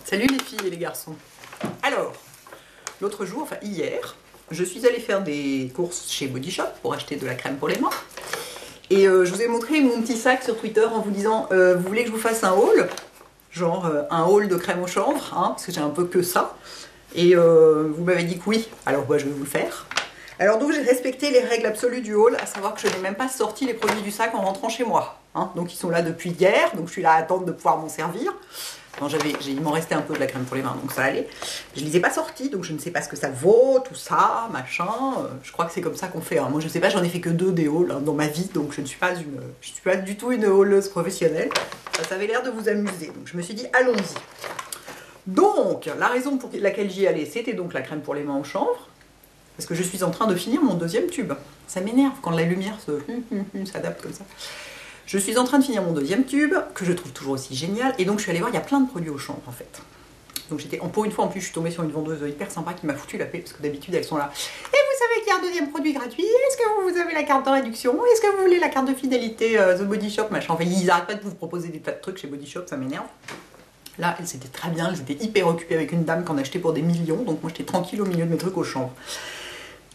Salut les filles et les garçons. Alors, l'autre jour, enfin hier, je suis allée faire des courses chez Body Shop pour acheter de la crème pour les mains. Et je vous ai montré mon petit sac sur Twitter en vous disant vous voulez que je vous fasse un haul? Genre un haul de crème au chanvre, hein, parce que j'ai un peu que ça. Et vous m'avez dit que oui, alors je vais vous le faire. Alors donc j'ai respecté les règles absolues du haul, à savoir que je n'ai même pas sorti les produits du sac en rentrant chez moi. Hein. Donc ils sont là depuis hier, donc je suis là à attendre de pouvoir m'en servir. Non, il m'en restait un peu de la crème pour les mains, donc ça allait. Je ne les ai pas sortis, donc je ne sais pas ce que ça vaut, tout ça, machin. Je crois que c'est comme ça qu'on fait. Hein. Moi je ne sais pas, j'en ai fait que 2 des hauls hein, dans ma vie, donc je ne suis pas du tout une hauleuse professionnelle. Ça avait l'air de vous amuser, donc je me suis dit allons-y. Donc, la raison pour laquelle j'y allais, c'était donc la crème pour les mains au chanvre. Parce que je suis en train de finir mon 2e tube. Ça m'énerve quand la lumière s'adapte comme ça. Je suis en train de finir mon 2e tube, que je trouve toujours aussi génial. Et donc je suis allée voir, il y a plein de produits au chanvre en fait. Donc pour une fois en plus, je suis tombée sur une vendeuse hyper sympa qui m'a foutu la paix. Parce que d'habitude elles sont là. Et vous savez qu'il y a un 2e produit gratuit? Est-ce que vous avez la carte de réduction? Est-ce que vous voulez la carte de fidélité The Body Shop machin? Enfin, ils n'arrêtent pas de vous proposer des tas de trucs chez Body Shop, ça m'énerve. Là, elles étaient très bien, elles étaient hyper occupées avec une dame qui en achetait pour des millions. Donc moi j'étais tranquille au milieu de mes trucs au chanvre.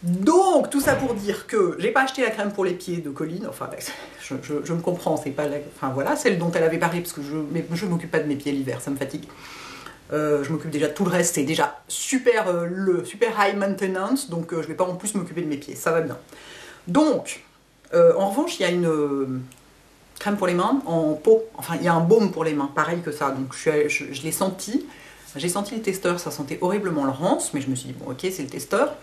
Donc, tout ça pour dire que j'ai pas acheté la crème pour les pieds de Colline, enfin, je me comprends, c'est pas la... Enfin voilà, celle dont elle avait parlé, parce que je m'occupe pas de mes pieds l'hiver, ça me fatigue. Je m'occupe déjà de tout le reste, c'est déjà super, super high maintenance, donc je vais pas en plus m'occuper de mes pieds, ça va bien. Donc, en revanche, il y a une crème pour les mains en pot, enfin, il y a un baume pour les mains, pareil que ça, donc je l'ai senti, j'ai senti le testeur, ça sentait horriblement le rance, mais je me suis dit, bon ok, c'est le testeur.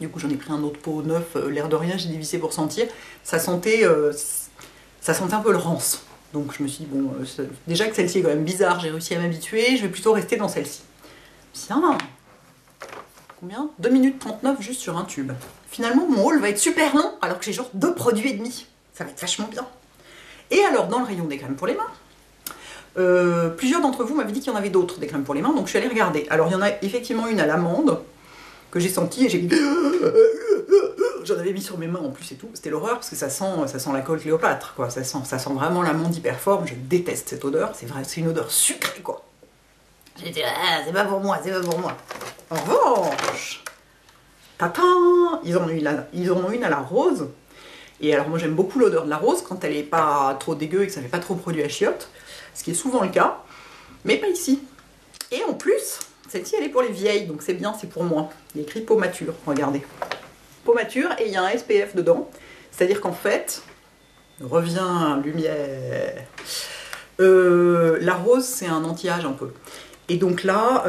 Du coup, j'en ai pris un autre pot neuf, l'air de rien, j'ai dévissé pour sentir. Ça sentait un peu le rance. Donc je me suis dit, bon, déjà que celle-ci est quand même bizarre, j'ai réussi à m'habituer, je vais plutôt rester dans celle-ci. Bien. Combien? 2 minutes 39 juste sur un tube. Finalement, mon haul va être super long, alors que j'ai genre 2 produits et demi. Ça va être vachement bien. Et alors, dans le rayon des crèmes pour les mains, plusieurs d'entre vous m'avaient dit qu'il y en avait d'autres, des crèmes pour les mains, donc je suis allée regarder. Alors, il y en a effectivement une à l'amande, que j'ai senti et j'ai mis... J'en avais mis sur mes mains en plus et tout. C'était l'horreur parce que ça sent la colle Cléopâtre, quoi. Ça sent vraiment l'amande hyper fort. Je déteste cette odeur. C'est vrai, c'est une odeur sucrée, quoi. J'étais là, c'est pas pour moi, c'est pas pour moi. En revanche, tatin, ils en ont une à la rose. Et alors moi j'aime beaucoup l'odeur de la rose quand elle est pas trop dégueu et que ça fait pas trop produit à chiottes. Ce qui est souvent le cas, mais pas ici. Et en plus... Celle-ci, elle est pour les vieilles, donc c'est bien, c'est pour moi. Il est écrit peau mature, regardez. Peau mature, et il y a un SPF dedans. C'est-à-dire qu'en fait, revient lumière. La rose, c'est un anti-âge un peu. Et donc là,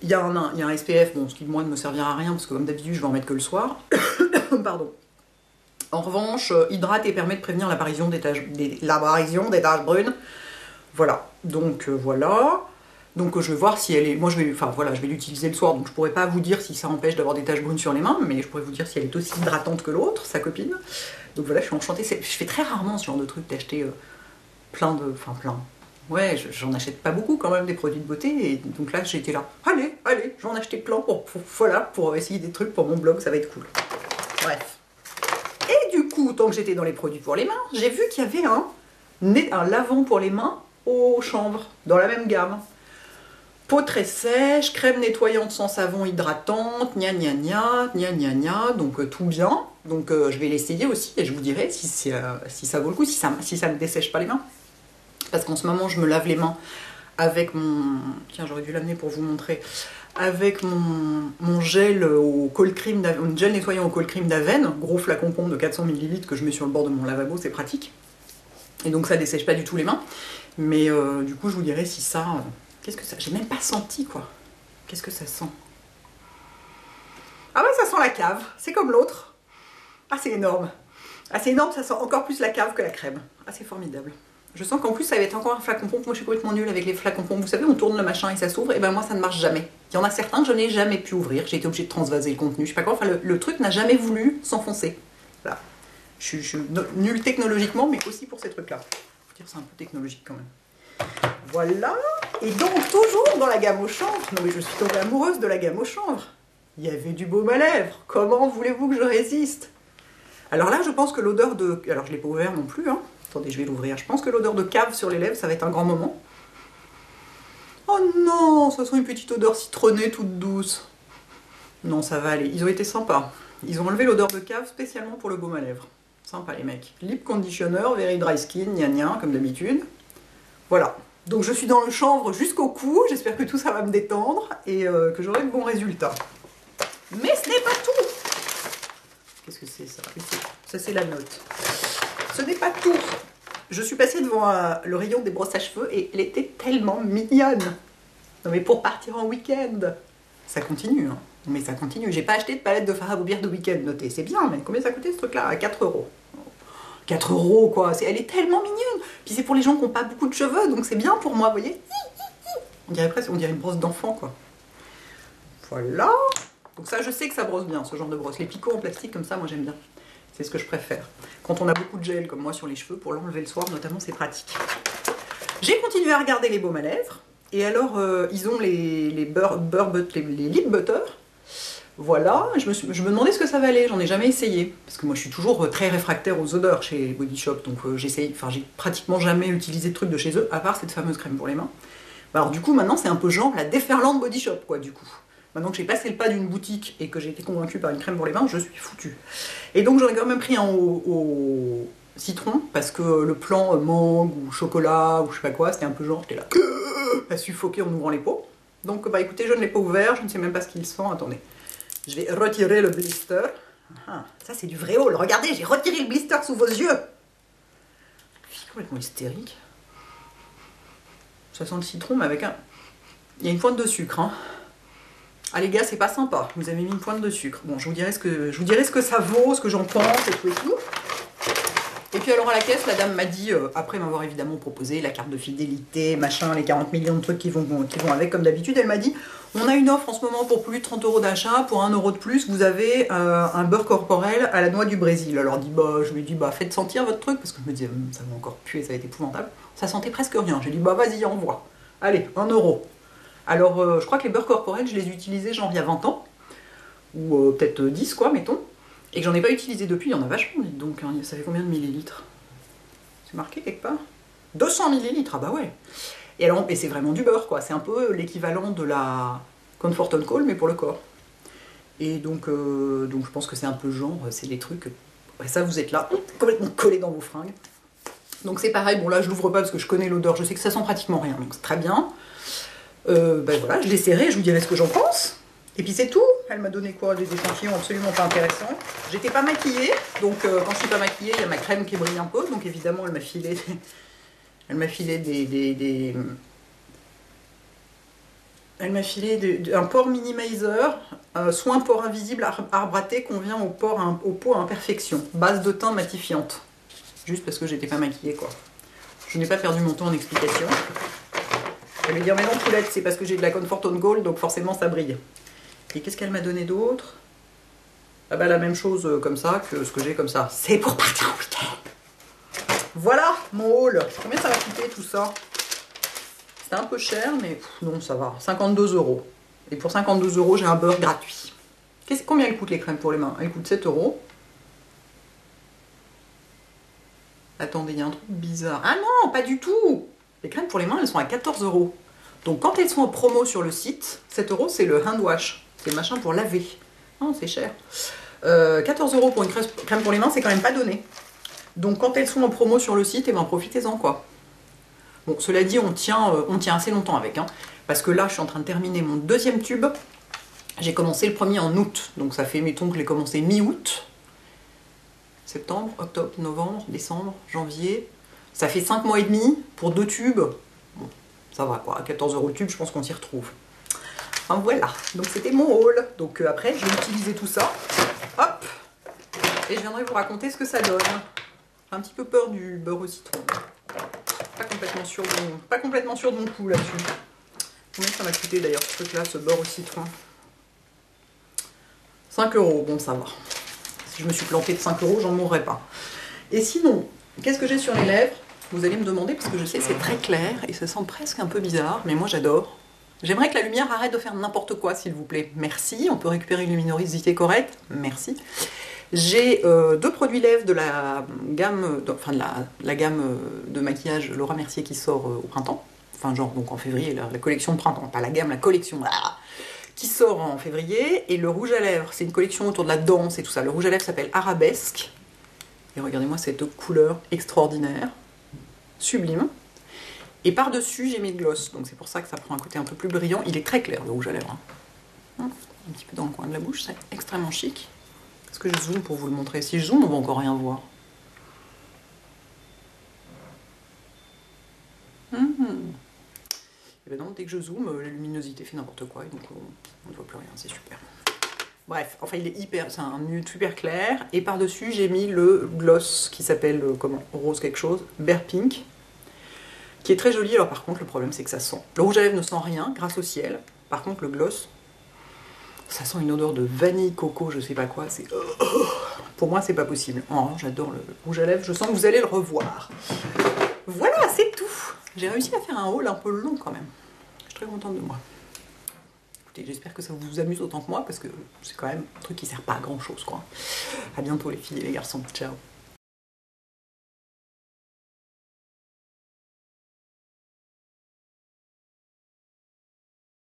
il y a un SPF, bon, ce qui, moi, ne me servira à rien, parce que comme d'habitude, je vais en mettre que le soir. Pardon. En revanche, hydrate et permet de prévenir l'apparition des taches brunes. Voilà, donc voilà. Donc je vais voir si elle est... Moi je vais l'utiliser le soir, donc je pourrais pas vous dire si ça empêche d'avoir des taches brunes sur les mains, mais je pourrais vous dire si elle est aussi hydratante que l'autre, sa copine. Donc voilà, je suis enchantée. Je fais très rarement ce genre de truc d'acheter plein. Ouais, j'en achète pas beaucoup quand même des produits de beauté, et donc là j'étais là. Allez, je vais en acheter plein pour essayer des trucs pour mon blog, ça va être cool. Bref. Et du coup, tant que j'étais dans les produits pour les mains, j'ai vu qu'il y avait un lavant pour les mains au chanvre, dans la même gamme. Peau très sèche, crème nettoyante sans savon hydratante, gna gna gna, donc tout bien. Donc je vais l'essayer aussi et je vous dirai si ça vaut le coup, si ça ne dessèche pas les mains. Parce qu'en ce moment, je me lave les mains avec mon... Tiens, j'aurais dû l'amener pour vous montrer. Avec mon gel gel nettoyant au col cream d'Aven, gros flacon pompe de 400 ml que je mets sur le bord de mon lavabo, c'est pratique. Et donc ça dessèche pas du tout les mains. Mais du coup, je vous dirai si ça... Qu'est-ce que ça... J'ai même pas senti, quoi. Qu'est-ce que ça sent? Ah ouais, ça sent la cave. C'est comme l'autre. Ah, c'est énorme. Ah, c'est énorme, ça sent encore plus la cave que la crème. Ah, c'est formidable. Je sens qu'en plus, ça va être encore un flacon pompe. Moi, je suis complètement nulle avec les flacons pompe. Vous savez, on tourne le machin et ça s'ouvre. Et ben moi, ça ne marche jamais. Il y en a certains que je n'ai jamais pu ouvrir. J'ai été obligée de transvaser le contenu. Je sais pas quoi. Enfin, le truc n'a jamais voulu s'enfoncer. Voilà. Je suis nulle technologiquement, mais aussi pour ces trucs-là. Faut dire, c'est un peu technologique quand même. Voilà, et donc toujours dans la gamme au chanvre, non mais je suis tombée amoureuse de la gamme au chanvre. Il y avait du baume à lèvres, comment voulez-vous que je résiste? Alors là, je pense que l'odeur de... Alors je ne l'ai pas ouvert non plus, hein. Attendez, je vais l'ouvrir. Je pense que l'odeur de cave sur les lèvres, ça va être un grand moment. Oh non, ça sent une petite odeur citronnée toute douce. Non, ça va aller. Ils ont été sympas. Ils ont enlevé l'odeur de cave spécialement pour le baume à lèvres. Sympa les mecs. Lip Conditioner, Very Dry Skin, gna gna, comme d'habitude. Voilà. Donc je suis dans le chanvre jusqu'au cou. J'espère que tout ça va me détendre et que j'aurai de bons résultats. Mais ce n'est pas tout. Qu'est-ce que c'est ça? Ça c'est la note. Ce n'est pas tout. Je suis passée devant le rayon des brosses à cheveux et elle était tellement mignonne. Non mais pour partir en week-end. Ça continue, hein. Mais ça continue. J'ai pas acheté de palette de fard à paupières de week-end, notée. C'est bien, mais combien ça coûtait ce truc-là? À 4 €. 4 € quoi. Elle est tellement mignonne. Puis c'est pour les gens qui n'ont pas beaucoup de cheveux, donc c'est bien pour moi, vous voyez. On dirait presque, on dirait une brosse d'enfant, quoi. Voilà. Donc ça, je sais que ça brosse bien, ce genre de brosse. Les picots en plastique comme ça, moi j'aime bien. C'est ce que je préfère. Quand on a beaucoup de gel comme moi sur les cheveux, pour l'enlever le soir notamment, c'est pratique. J'ai continué à regarder les baumes à lèvres. Et alors, ils ont les lip butter. Voilà, je me demandais ce que ça valait, j'en ai jamais essayé. Parce que moi, je suis toujours très réfractaire aux odeurs chez Body Shop. Donc, j'ai pratiquement jamais utilisé de trucs de chez eux, à part cette fameuse crème pour les mains. Alors, du coup, maintenant, c'est un peu genre la déferlante Body Shop, quoi, du coup. Maintenant que j'ai passé le pas d'une boutique et que j'ai été convaincue par une crème pour les mains, je suis foutue. Et donc j'en ai quand même pris un au citron, parce que le plan mangue ou chocolat ou je sais pas quoi, c'était un peu genre, j'étais là, à suffoquer en ouvrant les pots. Donc bah écoutez, je ne l'ai pas ouvert, je ne sais même pas ce qu'il sent, attendez. Je vais retirer le blister. Ah, ça c'est du vrai haul, regardez, j'ai retiré le blister sous vos yeux. Je suis complètement hystérique. Ça sent le citron, mais avec un... Il y a une pointe de sucre, hein. Ah les gars, c'est pas sympa, vous avez mis une pointe de sucre. Bon, je vous dirai ce que ça vaut, ce que j'en pense et tout et tout. Et puis alors à la caisse, la dame m'a dit, après m'avoir évidemment proposé la carte de fidélité, machin, les 40 millions de trucs qui vont avec comme d'habitude, elle m'a dit, on a une offre en ce moment pour plus de 30 € d'achat, pour 1 € de plus, vous avez un beurre corporel à la noix du Brésil. Alors je lui ai dit, bah faites sentir votre truc, parce que je me disais, ça va encore puer, ça va être épouvantable. Ça sentait presque rien, j'ai dit, bah vas-y, envoie. Allez, 1 €. Alors, je crois que les beurres corporels, je les utilisais genre il y a 20 ans, ou peut-être 10 quoi, mettons, et que j'en ai pas utilisé depuis, il y en a vachement, donc hein, ça fait combien de millilitres? C'est marqué quelque part? 200 millilitres, ah bah ouais. Et alors, et c'est vraiment du beurre quoi, c'est un peu l'équivalent de la Comfort & Call, mais pour le corps. Et donc je pense que c'est un peu genre, c'est des trucs, ouais, ça vous êtes là, complètement collé dans vos fringues. Donc c'est pareil, bon là je l'ouvre pas parce que je connais l'odeur, je sais que ça sent pratiquement rien, donc c'est très bien. Ben voilà, je l'ai serré, je vous dirai ce que j'en pense. Et puis c'est tout. Elle m'a donné quoi? Des échantillons absolument pas intéressants. J'étais pas maquillée, donc quand je suis pas maquillée, il y a ma crème qui brille un peu, donc évidemment elle m'a filé, un pore minimizer, soin pore invisible arbraté convient au peau à imperfection, base de teint matifiante. Juste parce que j'étais pas maquillée quoi. Je n'ai pas perdu mon temps en explication. Elle va dire mais non poulette, c'est parce que j'ai de la Comfort & Gold, donc forcément ça brille. Et qu'est-ce qu'elle m'a donné d'autre? Ah bah la même chose comme ça que ce que j'ai comme ça. C'est pour partir en week-end. Voilà mon haul. Combien ça va coûter tout ça? C'est un peu cher, mais non ça va. 52 €. Et pour 52 € j'ai un beurre gratuit. Combien elles coûtent les crèmes pour les mains? Elles coûtent 7 €. Attendez, il y a un truc bizarre. Ah non, pas du tout. Les crèmes pour les mains, elles sont à 14 €. Donc quand elles sont en promo sur le site, 7 € c'est le hand wash. C'est le machin pour laver. Oh, c'est cher. 14 € pour une crème pour les mains, c'est quand même pas donné. Donc quand elles sont en promo sur le site, eh ben, profitez-en quoi. Bon, cela dit, on tient assez longtemps avec. Hein, parce que là, je suis en train de terminer mon deuxième tube. J'ai commencé le premier en août. Donc ça fait, mettons que j'ai commencé mi-août. Septembre, octobre, novembre, décembre, janvier. Ça fait 5 mois et demi pour 2 tubes. Bon, ça va quoi, à 14 € le tube, je pense qu'on s'y retrouve. Enfin voilà, donc c'était mon haul. Donc après, je vais utiliser tout ça. Hop. Et je viendrai vous raconter ce que ça donne. J'ai un petit peu peur du beurre au citron. Pas complètement sûr de mon coup là-dessus. Combien ça m'a coûté d'ailleurs ce truc-là, ce beurre au citron? 5 €, bon ça va. Si je me suis plantée de 5 €, j'en mourrai pas. Et sinon, qu'est-ce que j'ai sur les lèvres? Vous allez me demander, parce que je sais c'est très clair et ça sent presque un peu bizarre, mais moi j'adore. J'aimerais que la lumière arrête de faire n'importe quoi, s'il vous plaît. Merci, on peut récupérer une luminosité correcte. Merci. J'ai 2 produits lèvres de la gamme, de maquillage Laura Mercier qui sort au printemps. enfin genre donc en février, la collection de printemps, pas la gamme, la collection, qui sort en février. Et le rouge à lèvres, c'est une collection autour de la danse et tout ça. Le rouge à lèvres s'appelle Arabesque. Et regardez-moi cette couleur extraordinaire, sublime. Et par-dessus, j'ai mis le gloss, donc c'est pour ça que ça prend un côté un peu plus brillant. Il est très clair, le rouge à lèvres. Un petit peu dans le coin de la bouche, c'est extrêmement chic. Est-ce que je zoome pour vous le montrer? Si je zoome, on va encore rien voir. Et ben non, dès que je zoome, la luminosité fait n'importe quoi, et donc on ne voit plus rien, c'est super. Bref, enfin il est hyper, c'est un nude super clair, et par-dessus j'ai mis le gloss qui s'appelle, comment, rose quelque chose, Bear Pink, qui est très joli. Alors par contre le problème c'est que ça sent, le rouge à lèvres ne sent rien grâce au ciel, par contre le gloss, ça sent une odeur de vanille, coco, je sais pas quoi, c'est... Pour moi c'est pas possible. Oh, j'adore le rouge à lèvres, je sens que vous allez le revoir. Voilà, c'est tout. J'ai réussi à faire un haul un peu long quand même. Je suis très contente de moi. Écoutez, j'espère que ça vous amuse autant que moi, parce que c'est quand même un truc qui sert pas à grand chose, quoi. À bientôt les filles et les garçons. Ciao.